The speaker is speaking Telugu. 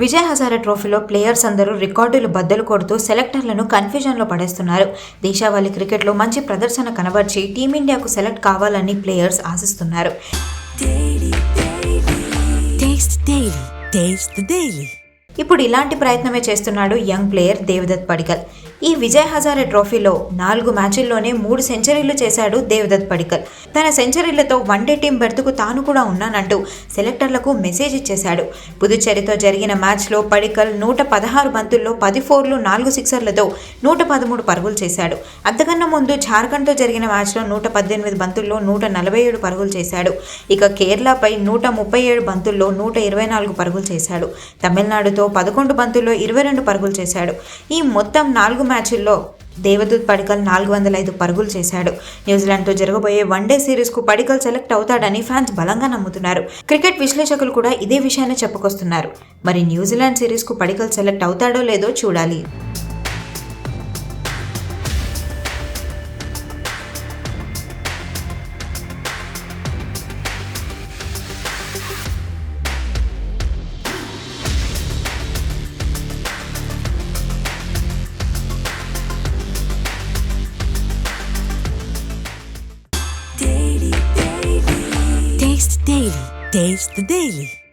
విజయ్ హజారే ట్రోఫీలో ప్లేయర్స్ అందరూ రికార్డులు బద్దలు కొడుతూ సెలెక్టర్లను కన్ఫ్యూజన్లో పడేస్తున్నారు. దేశవాళీ క్రికెట్లో మంచి ప్రదర్శన కనబర్చి టీమిండియాకు సెలెక్ట్ కావాలని ప్లేయర్స్ ఆశిస్తున్నారు. ఇప్పుడు ఇలాంటి ప్రయత్నమే చేస్తున్నాడు యంగ్ ప్లేయర్ దేవదత్ పడికల్. ఈ విజయ్ హజారే ట్రోఫీలో 4 మ్యాచ్ల్లోనే 3 సెంచరీలు చేశాడు దేవదత్ పడికల్. తన సెంచరీలతో వన్డే టీం బెర్తుకు తాను కూడా ఉన్నానంటూ సెలెక్టర్లకు మెసేజ్ ఇచ్చేశాడు. పుదుచ్చేరితో జరిగిన మ్యాచ్లో పడికల్ 116 బంతుల్లో 10 ఫోర్లు 4 సిక్సర్లతో 113 పరుగులు చేశాడు. అంతకన్నా ముందు జార్ఖండ్తో జరిగిన మ్యాచ్లో 118 బంతుల్లో 147 పరుగులు చేశాడు. ఇక కేరళపై 137 బంతుల్లో 124 పరుగులు చేశాడు. తమిళనాడుతో 11 బంతుల్లో 22 పరుగులు చేశాడు. ఈ మొత్తం 4 మ్యాచ్ల్లో దేవదత్ పడికల్ 405 పరుగులు చేశాడు. న్యూజిలాండ్తో జరగబోయే వన్డే సిరీస్కు పడికల్ సెలెక్ట్ అవుతాడని ఫ్యాన్స్ బలంగా నమ్ముతున్నారు. క్రికెట్ విశ్లేషకులు కూడా ఇదే విషయాన్ని చెప్పుకొస్తున్నారు. మరి న్యూజిలాండ్ సిరీస్కు పడికల్ సెలెక్ట్ అవుతాడో లేదో చూడాలి. Taste the Daily.